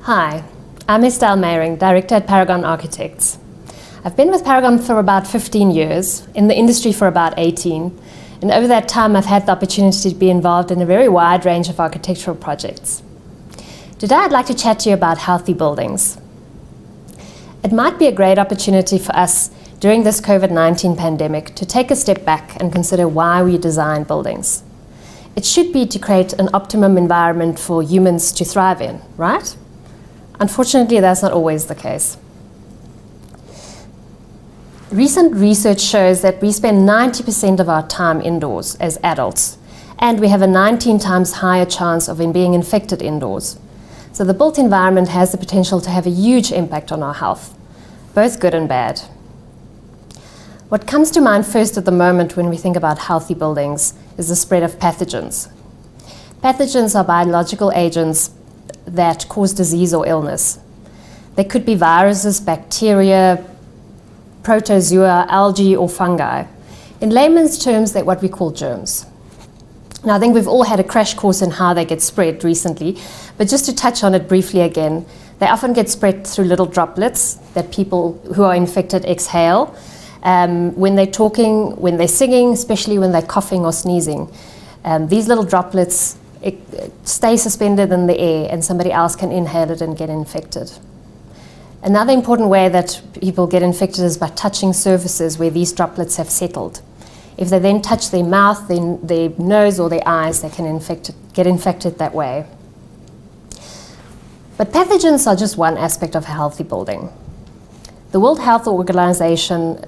Hi, I'm Estelle Meiring, Director at Paragon Architects. I've been with Paragon for about 15 years, in the industry for about 18, and over that time I've had the opportunity to be involved in a very wide range of architectural projects. Today I'd like to chat to you about healthy buildings. It might be a great opportunity for us during this COVID-19 pandemic to take a step back and consider why we design buildings. It should be to create an optimum environment for humans to thrive in, right? Unfortunately, that's not always the case. Recent research shows that we spend 90% of our time indoors as adults, and we have a 19 times higher chance of being infected indoors. So the built environment has the potential to have a huge impact on our health, both good and bad. What comes to mind first at the moment when we think about healthy buildings is the spread of pathogens. Pathogens are biological agents that cause disease or illness. They could be viruses, bacteria, protozoa, algae, or fungi. In layman's terms, they're what we call germs. Now, I think we've all had a crash course in how they get spread recently, but just to touch on it briefly again, they often get spread through little droplets that people who are infected exhale when they're talking, when they're singing, especially when they're coughing or sneezing. These little droplets stay suspended in the air and somebody else can inhale it and get infected. Another important way that people get infected is by touching surfaces where these droplets have settled. If they then touch their mouth, their nose or their eyes, they can get infected that way. But pathogens are just one aspect of a healthy building. The World Health Organization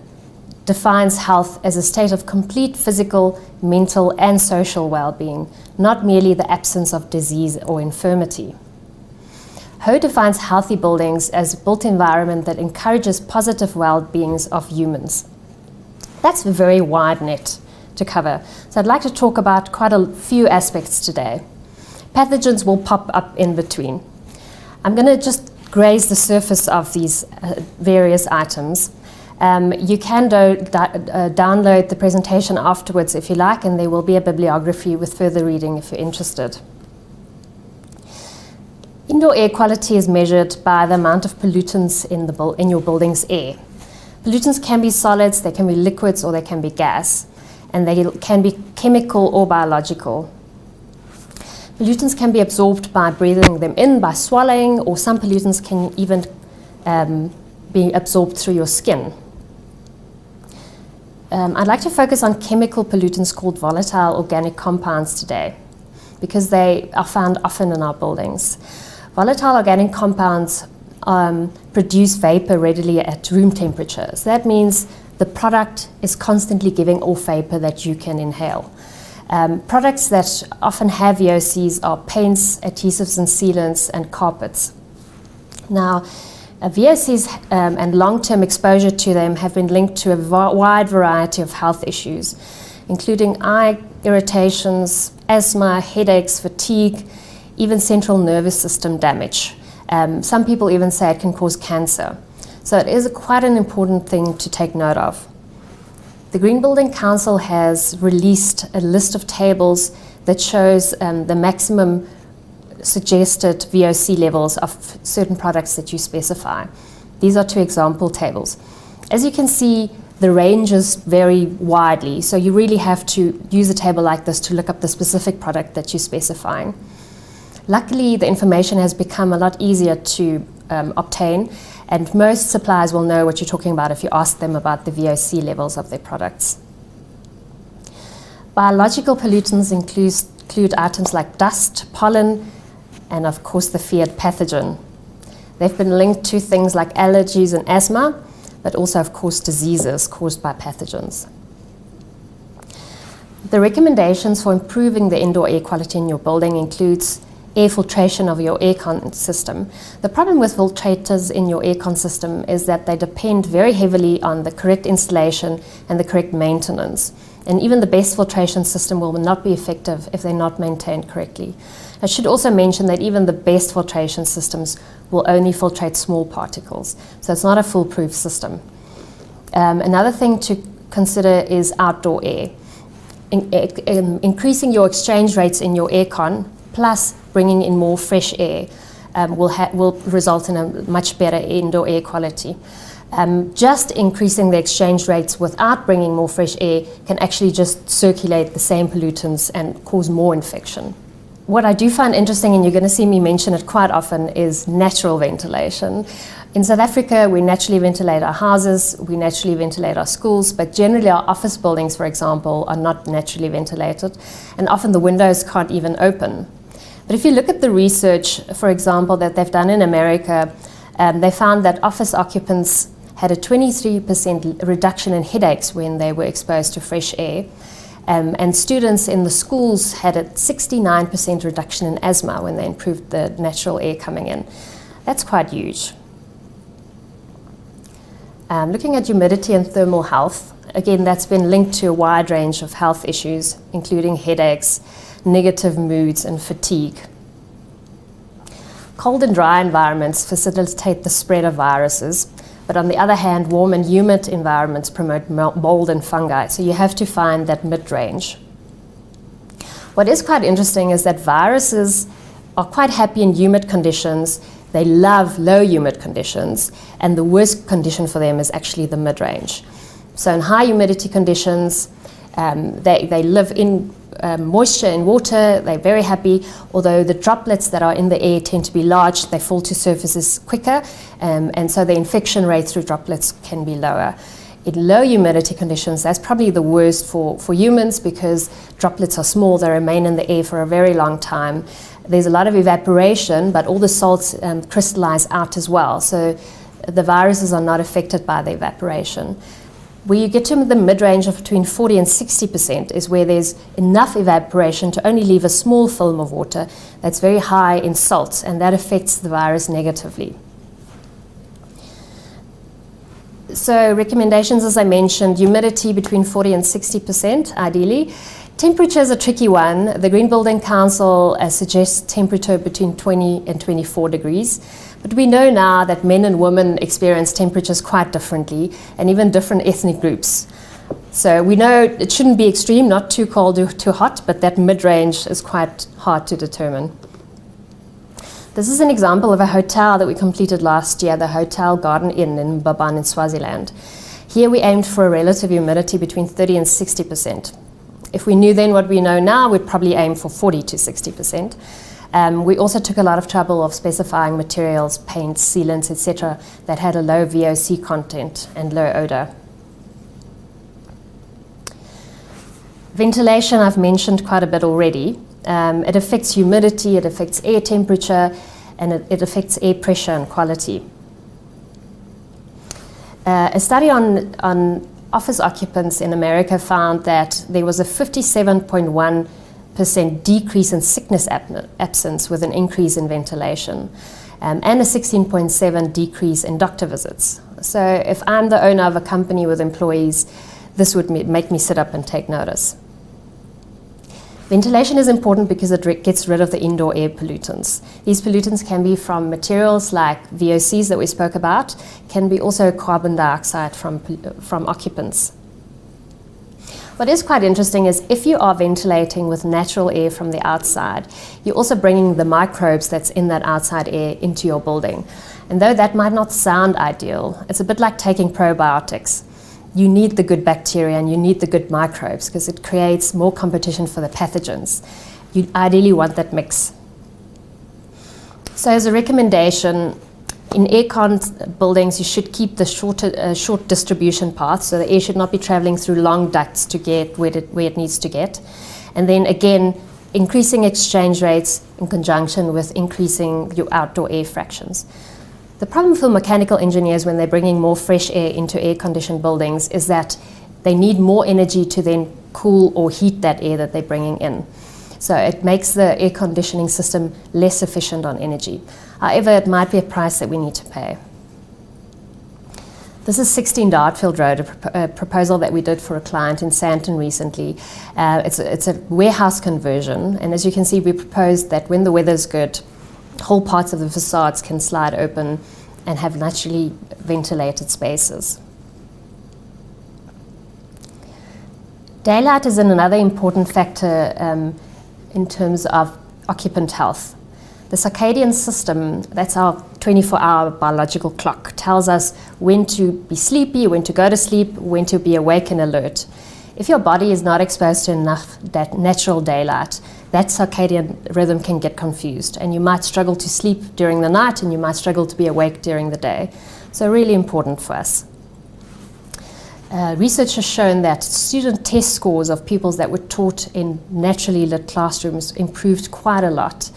defines health as a state of complete physical, mental, and social well-being, not merely the absence of disease or infirmity. Ho defines healthy buildings as a built environment that encourages positive well-beings of humans. That's a very wide net to cover, so I'd like to talk about quite a few aspects today. Pathogens will pop up in between. I'm going to just graze the surface of these various items. You can download the presentation afterwards if you like, and there will be a bibliography with further reading if you're interested. Indoor air quality is measured by the amount of pollutants in your building's air. Pollutants can be solids, they can be liquids, or they can be gas, and they can be chemical or biological. Pollutants can be absorbed by breathing them in, by swallowing, or some pollutants can even be absorbed through your skin. I'd like to focus on chemical pollutants called volatile organic compounds today, because they are found often in our buildings. Volatile organic compounds produce vapor readily at room temperature. So that means the product is constantly giving off vapor that you can inhale. Products that often have VOCs are paints, adhesives and sealants, and carpets. Now, VOCs and long-term exposure to them have been linked to a wide variety of health issues, including eye irritations, asthma, headaches, fatigue, even central nervous system damage. Some people even say it can cause cancer. So it is quite an important thing to take note of. The Green Building Council has released a list of tables that shows the maximum suggested VOC levels of certain products that you specify. These are two example tables. As you can see, the ranges vary widely, so you really have to use a table like this to look up the specific product that you're specifying. Luckily, the information has become a lot easier to obtain, and most suppliers will know what you're talking about if you ask them about the VOC levels of their products. Biological pollutants include items like dust, pollen, and of course the feared pathogen. They've been linked to things like allergies and asthma, but also of course diseases caused by pathogens. The recommendations for improving the indoor air quality in your building includes air filtration of your aircon system. The problem with filtrators in your aircon system is that they depend very heavily on the correct installation and the correct maintenance. And even the best filtration system will not be effective if they're not maintained correctly. I should also mention that even the best filtration systems will only filtrate small particles, so it's not a foolproof system. Another thing to consider is outdoor air. Increasing your exchange rates in your aircon, plus bringing in more fresh air, will result in a much better indoor air quality. Just increasing the exchange rates without bringing more fresh air can actually just circulate the same pollutants and cause more infection. What I do find interesting, and you're going to see me mention it quite often, is natural ventilation. In South Africa, we naturally ventilate our houses, we naturally ventilate our schools, but generally our office buildings, for example, are not naturally ventilated, and often the windows can't even open. But if you look at the research, for example, that they've done in America, they found that office occupants had a 23% reduction in headaches when they were exposed to fresh air. And students in the schools had a 69% reduction in asthma when they improved the natural air coming in. That's quite huge. Looking at humidity and thermal health, again, that's been linked to a wide range of health issues, including headaches, negative moods, and fatigue. Cold and dry environments facilitate the spread of viruses, but on the other hand, warm and humid environments promote mold and fungi, so you have to find that mid-range. What is quite interesting is that viruses are quite happy in humid conditions. They love low humid conditions, and the worst condition for them is actually the mid-range. So in high humidity conditions, they live in moisture in water, they're very happy, although the droplets that are in the air tend to be large, they fall to surfaces quicker, and so the infection rate through droplets can be lower. In low humidity conditions, that's probably the worst for humans because droplets are small, they remain in the air for a very long time. There's a lot of evaporation, but all the salts crystallize out as well, so the viruses are not affected by the evaporation. Where you get to the mid-range of between 40 and 60% is where there's enough evaporation to only leave a small film of water that's very high in salts, and that affects the virus negatively. So recommendations, as I mentioned, humidity between 40 and 60% ideally. Temperature is a tricky one. The Green Building Council suggests temperature between 20 and 24 degrees. But we know now that men and women experience temperatures quite differently, and even different ethnic groups. So we know it shouldn't be extreme, not too cold or too hot, but that mid-range is quite hard to determine. This is an example of a hotel that we completed last year, the Hotel Garden Inn in Baban in Swaziland. Here we aimed for a relative humidity between 30 and 60%. If we knew then what we know now, we'd probably aim for 40 to 60%. We also took a lot of trouble of specifying materials, paints, sealants, etc. that had a low VOC content and low odor. Ventilation I've mentioned quite a bit already. It affects humidity, it affects air temperature, and it affects air pressure and quality. A study on office occupants in America found that there was a 57.1% decrease in sickness absence with an increase in ventilation, and a 16.7% decrease in doctor visits. So if I'm the owner of a company with employees, this would make me sit up and take notice. Ventilation is important because it gets rid of the indoor air pollutants. These pollutants can be from materials like VOCs that we spoke about, can be also carbon dioxide from occupants. What is quite interesting is if you are ventilating with natural air from the outside, you're also bringing the microbes that's in that outside air into your building. And though that might not sound ideal, it's a bit like taking probiotics. You need the good bacteria and you need the good microbes because it creates more competition for the pathogens. You ideally want that mix. So as a recommendation, in aircon buildings, you should keep the short distribution paths, so the air should not be traveling through long ducts to get where it needs to get. And then again, increasing exchange rates in conjunction with increasing your outdoor air fractions. The problem for mechanical engineers when they're bringing more fresh air into air-conditioned buildings is that they need more energy to then cool or heat that air that they're bringing in. So it makes the air conditioning system less efficient on energy. However, it might be a price that we need to pay. This is 16 Dartfield Road, a proposal that we did for a client in Sandton recently. It's a warehouse conversion, and as you can see, we proposed that when the weather's good, whole parts of the facades can slide open and have naturally ventilated spaces. Daylight is another important factor in terms of occupant health. The circadian system, that's our 24-hour biological clock, tells us when to be sleepy, when to go to sleep, when to be awake and alert. If your body is not exposed to enough that natural daylight, that circadian rhythm can get confused, and you might struggle to sleep during the night and you might struggle to be awake during the day. So really important for us. Research has shown that student test scores of pupils that were taught in naturally lit classrooms improved quite a lot.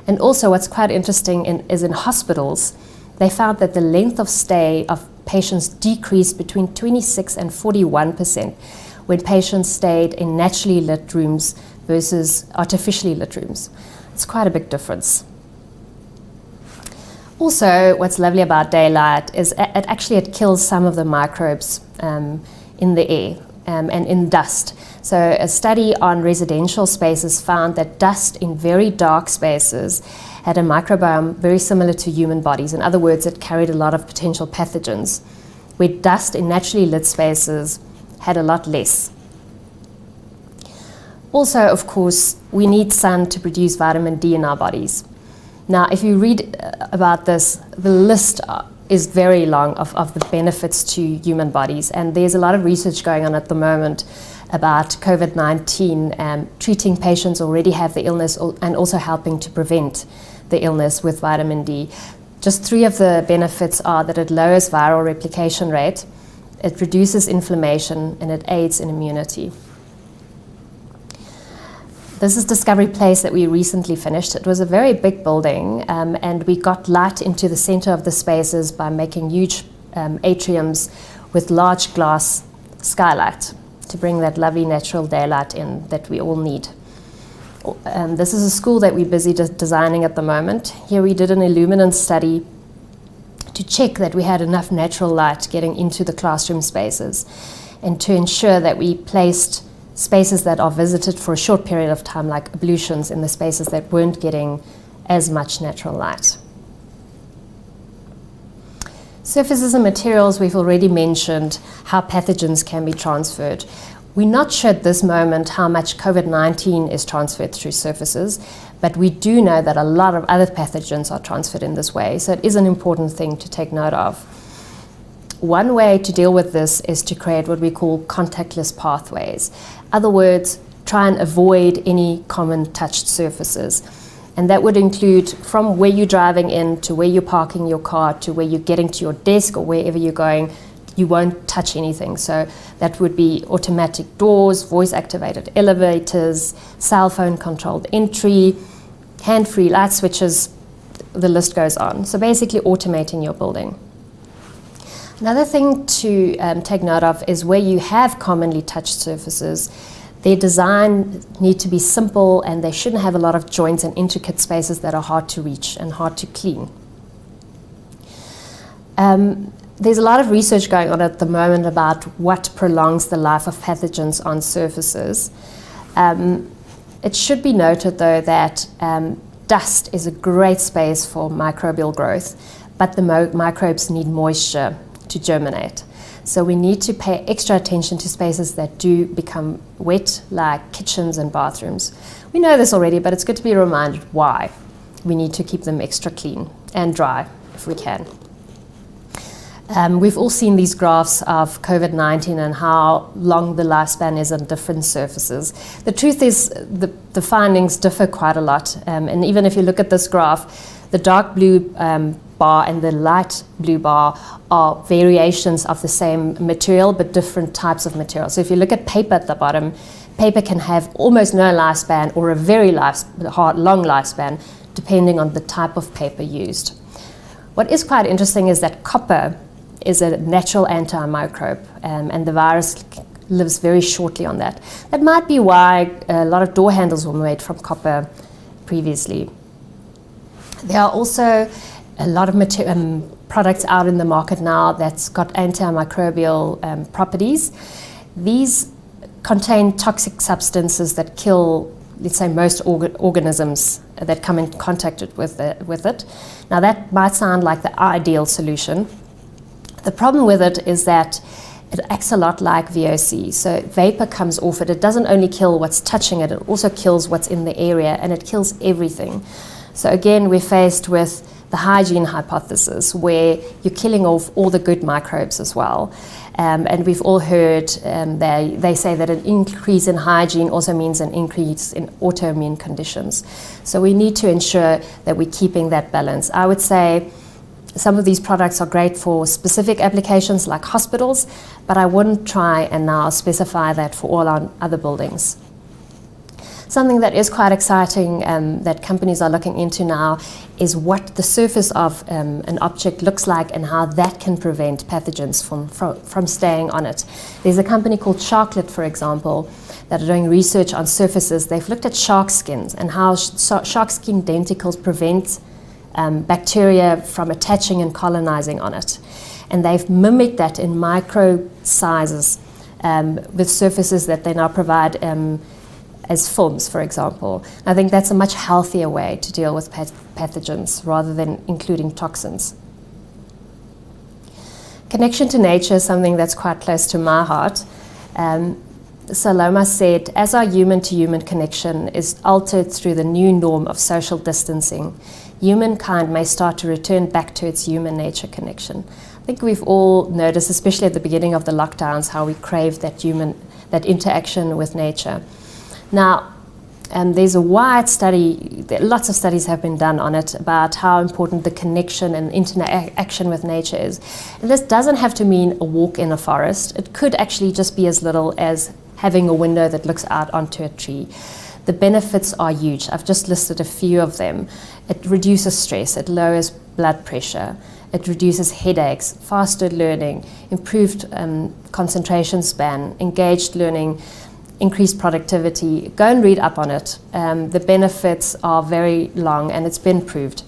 And also what's quite interesting is in hospitals, they found that the length of stay of patients decreased between 26 and 41% when patients stayed in naturally lit rooms versus artificially lit rooms. It's quite a big difference. Also, what's lovely about daylight is it kills some of the microbes in the air and in dust. So a study on residential spaces found that dust in very dark spaces had a microbiome very similar to human bodies. In other words, it carried a lot of potential pathogens, where dust in naturally lit spaces had a lot less. Also, of course, we need sun to produce vitamin D in our bodies. Now, if you read about this, the list is very long of the benefits to human bodies, and there's a lot of research going on at the moment about COVID-19, treating patients who already have the illness and also helping to prevent the illness with vitamin D. Just 3 of the benefits are that it lowers viral replication rate, it reduces inflammation, and it aids in immunity. This is Discovery Place that we recently finished. It was a very big building, and we got light into the center of the spaces by making huge atriums with large glass skylight to bring that lovely natural daylight in that we all need. This is a school that we're busy designing at the moment. Here we did an illuminance study to check that we had enough natural light getting into the classroom spaces and to ensure that we placed spaces that are visited for a short period of time, like ablutions, in the spaces that weren't getting as much natural light. Surfaces and materials, we've already mentioned how pathogens can be transferred. We're not sure at this moment how much COVID-19 is transferred through surfaces, but we do know that a lot of other pathogens are transferred in this way, so it is an important thing to take note of. One way to deal with this is to create what we call contactless pathways. Other words, try and avoid any common touched surfaces. And that would include from where you're driving in to where you're parking your car to where you're getting to your desk or wherever you're going, you won't touch anything. So that would be automatic doors, voice-activated elevators, cell phone controlled entry, hand-free light switches, the list goes on. So basically automating your building. Another thing to take note of is where you have commonly touched surfaces, their design need to be simple and they shouldn't have a lot of joints and intricate spaces that are hard to reach and hard to clean. There's a lot of research going on at the moment about what prolongs the life of pathogens on surfaces. It should be noted though that dust is a great space for microbial growth, but the microbes need moisture to germinate. So we need to pay extra attention to spaces that do become wet, like kitchens and bathrooms. We know this already, but it's good to be reminded why. We need to keep them extra clean and dry if we can. We've all seen these graphs of COVID-19 and how long the lifespan is on different surfaces. The truth is the findings differ quite a lot. And even if you look at this graph, the dark blue bar and the light blue bar are variations of the same material but different types of material. So if you look at paper at the bottom, paper can have almost no lifespan or a very long lifespan depending on the type of paper used. What is quite interesting is that copper is a natural antimicrobe and the virus lives very shortly on that. That might be why a lot of door handles were made from copper previously. There are also a lot of products out in the market now that's got antimicrobial properties. These contain toxic substances that kill, let's say, most organisms that come in contact with it. Now that might sound like the ideal solution. The problem with it is that it acts a lot like VOC. So vapor comes off it. It doesn't only kill what's touching it, it also kills what's in the area and it kills everything. So again, we're faced with the hygiene hypothesis, where you're killing off all the good microbes as well. And we've all heard they say that an increase in hygiene also means an increase in autoimmune conditions. So we need to ensure that we're keeping that balance. I would say some of these products are great for specific applications like hospitals, but I wouldn't try and now specify that for all our other buildings. Something that is quite exciting that companies are looking into now is what the surface of an object looks like and how that can prevent pathogens from staying on it. There's a company called Sharklet, for example, that are doing research on surfaces. They've looked at shark skins and how shark skin denticles prevent bacteria from attaching and colonizing on it. And they've mimicked that in micro sizes with surfaces that they now provide as films, for example. I think that's a much healthier way to deal with pathogens rather than including toxins. Connection to nature is something that's quite close to my heart. Saloma said, as our human-to-human connection is altered through the new norm of social distancing, humankind may start to return back to its human nature connection. I think we've all noticed, especially at the beginning of the lockdowns, how we craved that interaction with nature. Now, there's a wide study, lots of studies have been done on it about how important the connection and interaction with nature is. And this doesn't have to mean a walk in a forest. It could actually just be as little as having a window that looks out onto a tree. The benefits are huge. I've just listed a few of them. It reduces stress, it lowers blood pressure, it reduces headaches, faster learning, improved concentration span, engaged learning, increased productivity. Go and read up on it. The benefits are very long and it's been proved.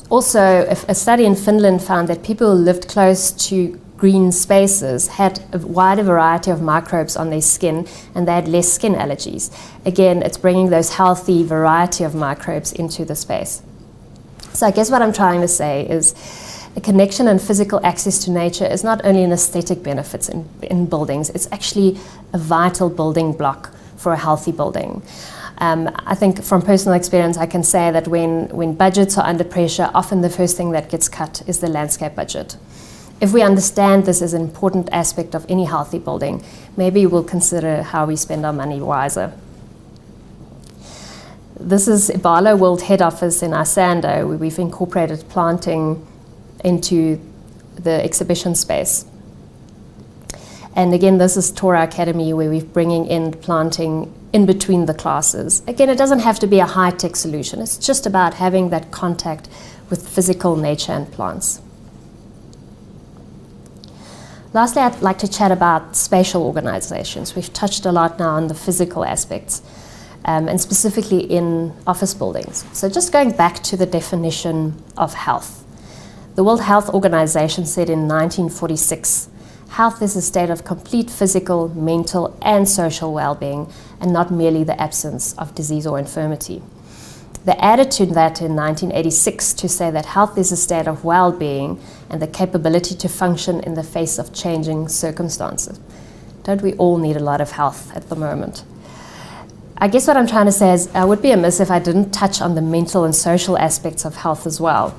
Also, a study in Finland found that people who lived close to green spaces had a wider variety of microbes on their skin and they had less skin allergies. Again, it's bringing those healthy variety of microbes into the space. So I guess what I'm trying to say is a connection and physical access to nature is not only an aesthetic benefit in buildings, it's actually a vital building block for a healthy building. I think from personal experience, I can say that when budgets are under pressure, often the first thing that gets cut is the landscape budget. If we understand this as an important aspect of any healthy building, maybe we'll consider how we spend our money wiser. This is Ibalo World Head Office in Isando, where we've incorporated planting into the exhibition space. And again, this is Torah Academy, where we're bringing in planting in between the classes. Again, it doesn't have to be a high-tech solution. It's just about having that contact with physical nature and plants. Lastly, I'd like to chat about spatial organizations. We've touched a lot now on the physical aspects, and specifically in office buildings. So just going back to the definition of health. The World Health Organization said in 1946, health is a state of complete physical, mental, and social well-being, and not merely the absence of disease or infirmity. They added to that in 1986 to say that health is a state of well-being and the capability to function in the face of changing circumstances. Don't we all need a lot of health at the moment? I guess what I'm trying to say is I would be amiss if I didn't touch on the mental and social aspects of health as well.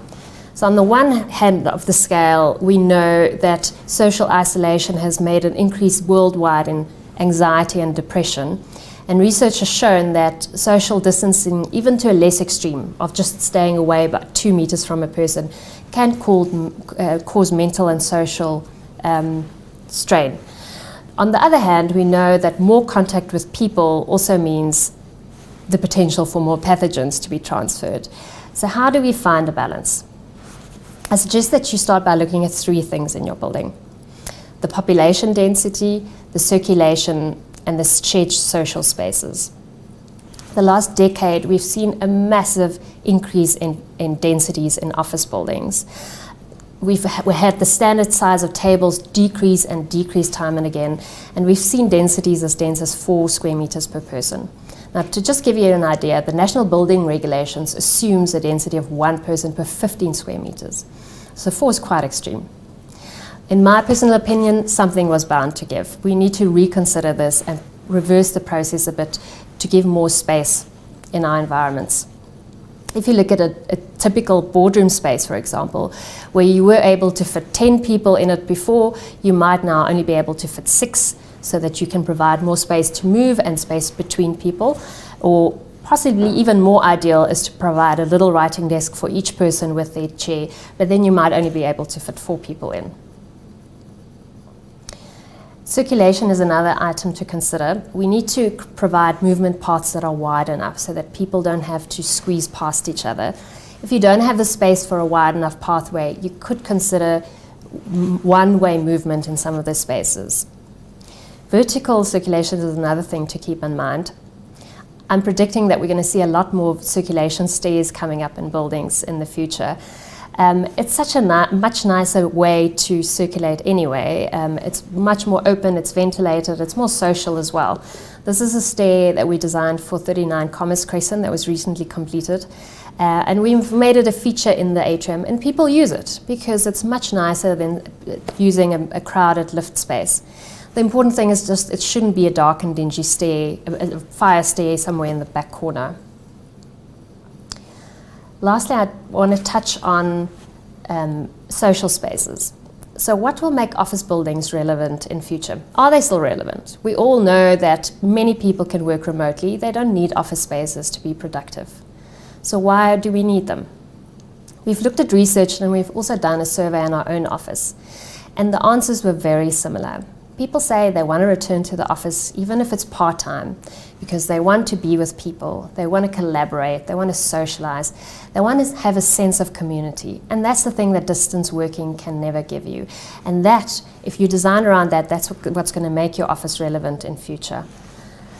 So on the one hand of the scale, we know that social isolation has made an increase worldwide in anxiety and depression. And research has shown that social distancing, even to a less extreme of just staying away about 2 meters from a person, can cause mental and social strain. On the other hand, we know that more contact with people also means the potential for more pathogens to be transferred. So how do we find a balance? I suggest that you start by looking at 3 things in your building: the population density, the circulation, and the shared social spaces. The last decade, we've seen a massive increase in densities in office buildings. We had the standard size of tables decrease and decrease time and again, and we've seen densities as dense as 4 square meters per person. Now, to just give you an idea, the National Building Regulations assumes a density of 1 person per 15 square meters. So 4 is quite extreme. In my personal opinion, something was bound to give. We need to reconsider this and reverse the process a bit to give more space in our environments. If you look at a typical boardroom space, for example, where you were able to fit 10 people in it before, you might now only be able to fit 6, so that you can provide more space to move and space between people. Or possibly even more ideal is to provide a little writing desk for each person with their chair, but then you might only be able to fit 4 people in. Circulation is another item to consider. We need to provide movement paths that are wide enough so that people don't have to squeeze past each other. If you don't have the space for a wide enough pathway, you could consider one-way movement in some of the spaces. Vertical circulation is another thing to keep in mind. I'm predicting that we're going to see a lot more circulation stairs coming up in buildings in the future. It's such a much nicer way to circulate anyway. It's much more open, it's ventilated, it's more social as well. This is a stair that we designed for 39 Commerce Crescent that was recently completed. And we've made it a feature in the atrium, and people use it because it's much nicer than using a crowded lift space. The important thing is just it shouldn't be a dark and dingy stair, a fire stair somewhere in the back corner. Lastly, I want to touch on social spaces. So what will make office buildings relevant in future? Are they still relevant? We all know that many people can work remotely. They don't need office spaces to be productive. So why do we need them? We've looked at research, and we've also done a survey in our own office. And the answers were very similar. People say they want to return to the office, even if it's part-time, because they want to be with people, they want to collaborate, they want to socialize, they want to have a sense of community. And that's the thing that distance working can never give you. And that, if you design around that, that's what's going to make your office relevant in future.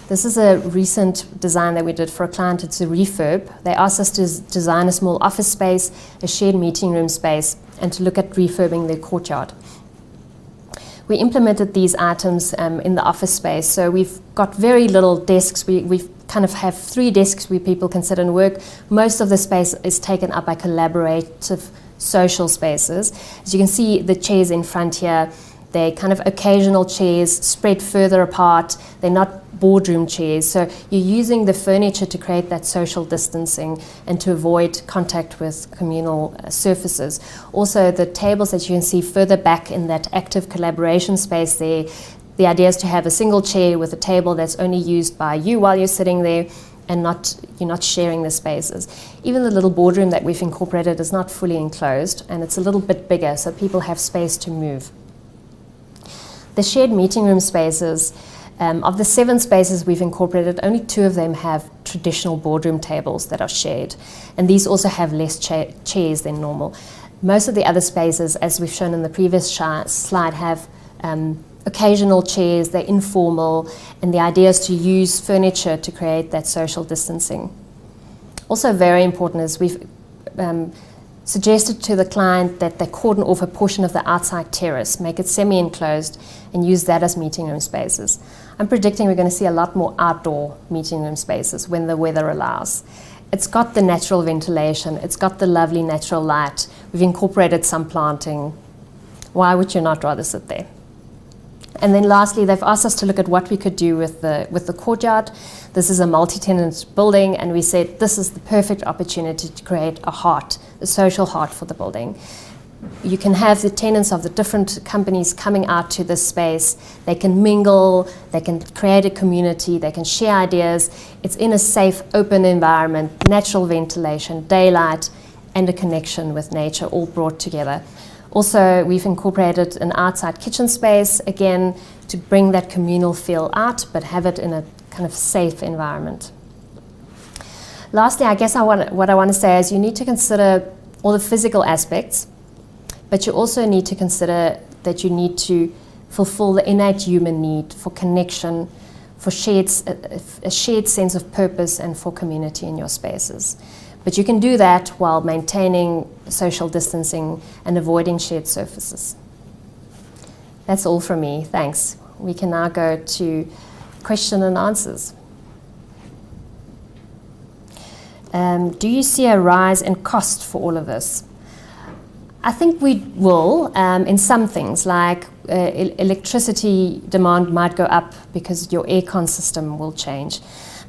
This is a recent design that we did for a client. It's a refurb. They asked us to design a small office space, a shared meeting room space, and to look at refurbing their courtyard. We implemented these items in the office space, so we've got very little desks. We've kind of have 3 desks where people can sit and work. Most of the space is taken up by collaborative social spaces. As you can see, the chairs in front here, they're kind of occasional chairs spread further apart. They're not boardroom chairs. So you're using the furniture to create that social distancing and to avoid contact with communal surfaces. Also, the tables that you can see further back in that active collaboration space there, the idea is to have a single chair with a table that's only used by you while you're sitting there, and you're not sharing the spaces. Even the little boardroom that we've incorporated is not fully enclosed, and it's a little bit bigger, so people have space to move. The shared meeting room spaces, of the 7 spaces we've incorporated, only 2 of them have traditional boardroom tables that are shared. And these also have less chairs than normal. Most of the other spaces, as we've shown in the previous slide, have occasional chairs, they're informal, and the idea is to use furniture to create that social distancing. Also very important is we've suggested to the client that they cordon off a portion of the outside terrace, make it semi-enclosed, and use that as meeting room spaces. I'm predicting we're going to see a lot more outdoor meeting room spaces when the weather allows. It's got the natural ventilation, it's got the lovely natural light, we've incorporated some planting. Why would you not rather sit there? And then lastly, they've asked us to look at what we could do with the courtyard. This is a multi-tenant building, and we said this is the perfect opportunity to create a heart, a social heart for the building. You can have the tenants of the different companies coming out to this space. They can mingle, they can create a community, they can share ideas. It's in a safe, open environment, natural ventilation, daylight, and a connection with nature all brought together. Also, we've incorporated an outside kitchen space, again, to bring that communal feel out, but have it in a kind of safe environment. Lastly, I guess what I want to say is you need to consider all the physical aspects, but you also need to consider that you need to fulfill the innate human need for connection, for a shared sense of purpose, and for community in your spaces. But you can do that while maintaining social distancing and avoiding shared surfaces. That's all from me. Thanks. We can now go to question and answers. Do you see a rise in cost for all of this? I think we will in some things, like electricity demand might go up because your aircon system will change.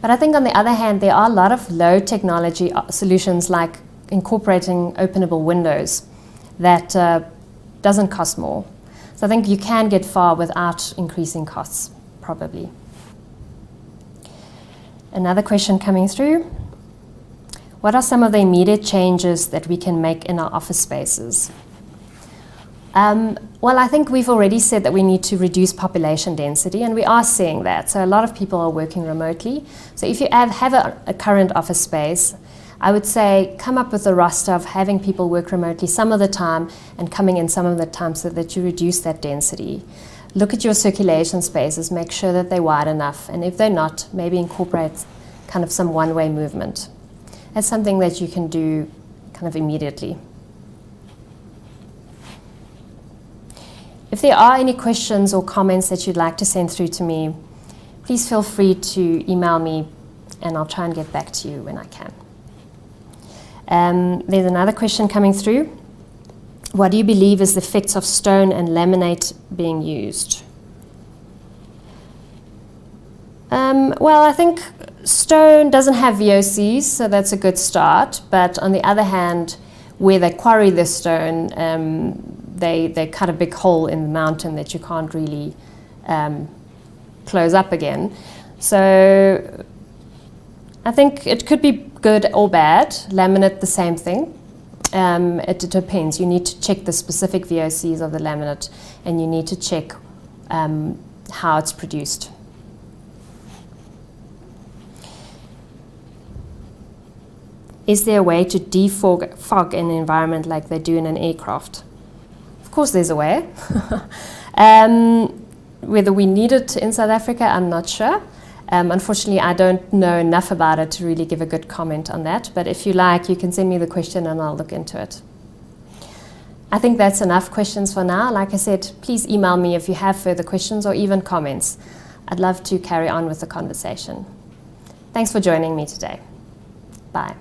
But I think on the other hand, there are a lot of low technology solutions like incorporating openable windows that doesn't cost more. So I think you can get far without increasing costs, probably. Another question coming through. What are some of the immediate changes that we can make in our office spaces? Well, I think we've already said that we need to reduce population density, and we are seeing that. So a lot of people are working remotely. So if you have a current office space, I would say come up with a roster of having people work remotely some of the time and coming in some of the time so that you reduce that density. Look at your circulation spaces, make sure that they're wide enough, and if they're not, maybe incorporate kind of some one-way movement. That's something that you can do kind of immediately. If there are any questions or comments that you'd like to send through to me, please feel free to email me and I'll try and get back to you when I can. There's another question coming through. What do you believe is the effects of stone and laminate being used? Well, I think stone doesn't have VOCs, so that's a good start. But on the other hand, where they quarry the stone, they cut a big hole in the mountain that you can't really close up again. So I think it could be good or bad. Laminate, the same thing. It depends. You need to check the specific VOCs of the laminate, and you need to check how it's produced. Is there a way to defog an environment like they do in an aircraft? Of course there's a way. Whether we need it in South Africa, I'm not sure. Unfortunately, I don't know enough about it to really give a good comment on that. But if you like, you can send me the question and I'll look into it. I think that's enough questions for now. Like I said, please email me if you have further questions or even comments. I'd love to carry on with the conversation. Thanks for joining me today. Bye.